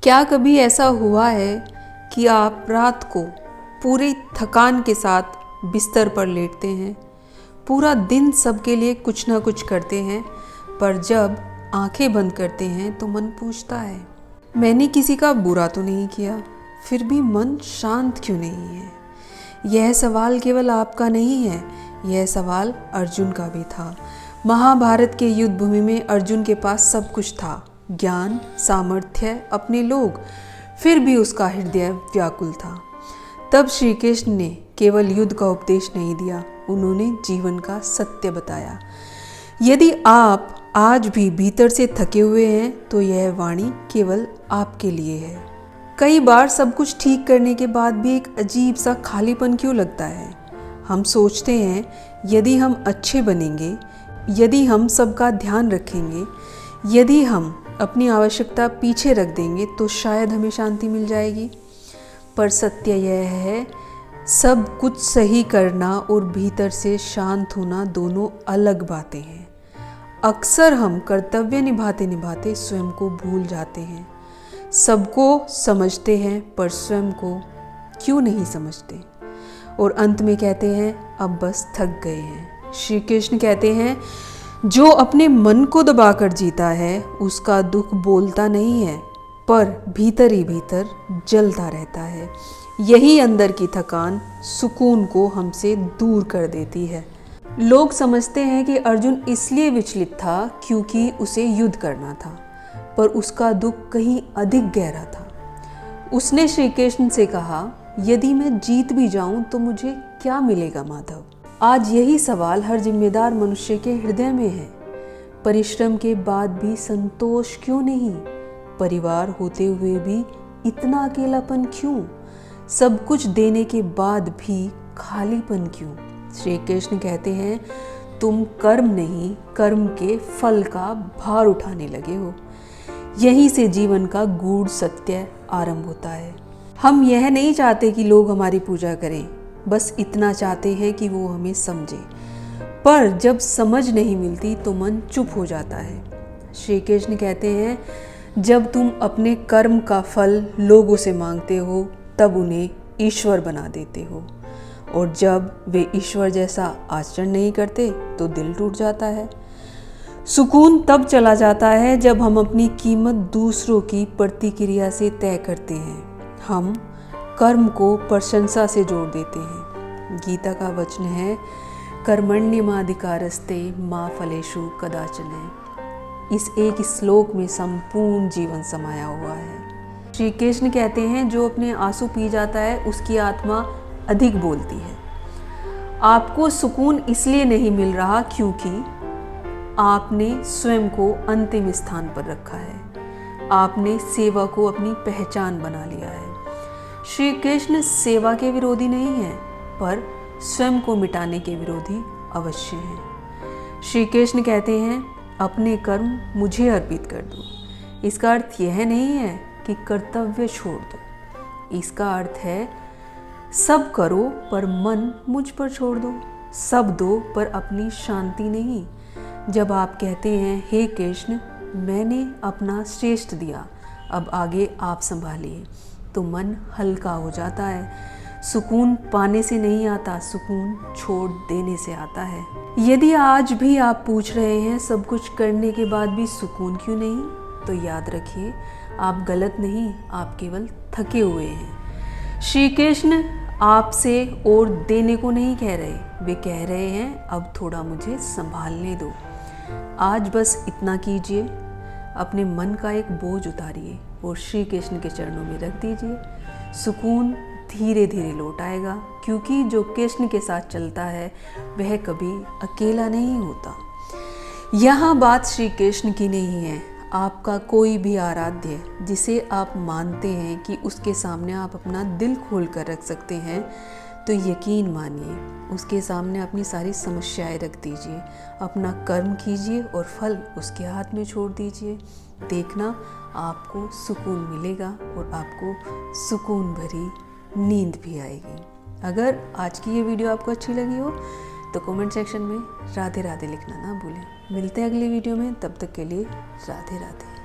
क्या कभी ऐसा हुआ है कि आप रात को पूरी थकान के साथ बिस्तर पर लेटते हैं, पूरा दिन सबके लिए कुछ ना कुछ करते हैं, पर जब आंखें बंद करते हैं तो मन पूछता है, मैंने किसी का बुरा तो नहीं किया, फिर भी मन शांत क्यों नहीं है। यह सवाल केवल आपका नहीं है, यह सवाल अर्जुन का भी था। महाभारत के युद्ध भूमि में अर्जुन के पास सब कुछ था, ज्ञान, सामर्थ्य, अपने लोग, फिर भी उसका हृदय व्याकुल था। तब श्री कृष्ण ने केवल युद्ध का उपदेश नहीं दिया, उन्होंने जीवन का सत्य बताया। यदि आप आज भी भीतर से थके हुए हैं तो यह वाणी केवल आपके लिए है। कई बार सब कुछ ठीक करने के बाद भी एक अजीब सा खालीपन क्यों लगता है। हम सोचते हैं यदि हम अच्छे बनेंगे, यदि हम सबका ध्यान रखेंगे, यदि हम अपनी आवश्यकता पीछे रख देंगे तो शायद हमें शांति मिल जाएगी। पर सत्य यह है, सब कुछ सही करना और भीतर से शांत होना दोनों अलग बातें हैं। अक्सर हम कर्तव्य निभाते निभाते स्वयं को भूल जाते हैं। सबको समझते हैं पर स्वयं को क्यों नहीं समझते, और अंत में कहते हैं अब बस थक गए हैं। श्री कृष्ण कहते हैं जो अपने मन को दबाकर जीता है उसका दुख बोलता नहीं है, पर भीतर ही भीतर जलता रहता है। यही अंदर की थकान सुकून को हमसे दूर कर देती है। लोग समझते हैं कि अर्जुन इसलिए विचलित था क्योंकि उसे युद्ध करना था, पर उसका दुख कहीं अधिक गहरा था। उसने श्री कृष्ण से कहा, यदि मैं जीत भी जाऊं तो मुझे क्या मिलेगा माधव। आज यही सवाल हर जिम्मेदार मनुष्य के हृदय में है। परिश्रम के बाद भी संतोष क्यों नहीं, परिवार होते हुए भी इतना अकेलापन क्यों, सब कुछ देने के बाद भी खालीपन क्यों। श्री कृष्ण कहते हैं तुम कर्म नहीं, कर्म के फल का भार उठाने लगे हो। यहीं से जीवन का गूढ़ सत्य आरंभ होता है। हम यह नहीं चाहते कि लोग हमारी पूजा करें, बस इतना चाहते हैं कि वो हमें समझे। पर जब समझ नहीं मिलती तो मन चुप हो जाता है। श्री कृष्ण कहते हैं जब तुम अपने कर्म का फल लोगों से मांगते हो तब उन्हें ईश्वर बना देते हो, और जब वे ईश्वर जैसा आचरण नहीं करते तो दिल टूट जाता है। सुकून तब चला जाता है जब हम अपनी कीमत दूसरों की प्रतिक्रिया से तय करते हैं। हम कर्म को प्रशंसा से जोड़ देते हैं। गीता का वचन है कर्मण्येवाधिकारस्ते मा फलेषु कदाचन। इस एक श्लोक में संपूर्ण जीवन समाया हुआ है। श्री कृष्ण कहते हैं जो अपने आंसू पी जाता है उसकी आत्मा अधिक बोलती है। आपको सुकून इसलिए नहीं मिल रहा क्योंकि आपने स्वयं को अंतिम स्थान पर रखा है। आपने सेवा को अपनी पहचान बना लिया है। श्री कृष्ण सेवा के विरोधी नहीं हैं, पर स्वयं को मिटाने के विरोधी अवश्य हैं। श्री कृष्ण कहते हैं अपने कर्म मुझे अर्पित कर दो। इसका अर्थ यह नहीं है कि कर्तव्य छोड़ दो। इसका अर्थ है सब करो पर मन मुझ पर छोड़ दो। सब दो पर अपनी शांति नहीं। जब आप कहते हैं हे कृष्ण मैंने अपना श्रेष्ठ दिया, अब आगे आप संभालिए, तो मन हल्का हो जाता है। सुकून पाने से नहीं आता, सुकून छोड़ देने से आता है। यदि आज भी आप पूछ रहे हैं सब कुछ करने के बाद भी सुकून क्यों नहीं, तो याद रखिए आप गलत नहीं, आप केवल थके हुए हैं। श्री कृष्ण आपसे और देने को नहीं कह रहे, वे कह रहे हैं अब थोड़ा मुझे संभालने दो। आज बस इतना कीजिए, अपने मन का एक बोझ उतारिए और श्री कृष्ण के चरणों में रख दीजिए। सुकून धीरे धीरे लौट आएगा, क्योंकि जो कृष्ण के साथ चलता है वह कभी अकेला नहीं होता। यहाँ बात श्री कृष्ण की नहीं है। आपका कोई भी आराध्य जिसे आप मानते हैं कि उसके सामने आप अपना दिल खोल कर रख सकते हैं, तो यकीन मानिए उसके सामने अपनी सारी समस्याएं रख दीजिए, अपना कर्म कीजिए और फल उसके हाथ में छोड़ दीजिए। देखना आपको सुकून मिलेगा और आपको सुकून भरी नींद भी आएगी। अगर आज की ये वीडियो आपको अच्छी लगी हो तो कमेंट सेक्शन में राधे राधे लिखना ना भूलें। मिलते हैं अगली वीडियो में, तब तक के लिए राधे राधे।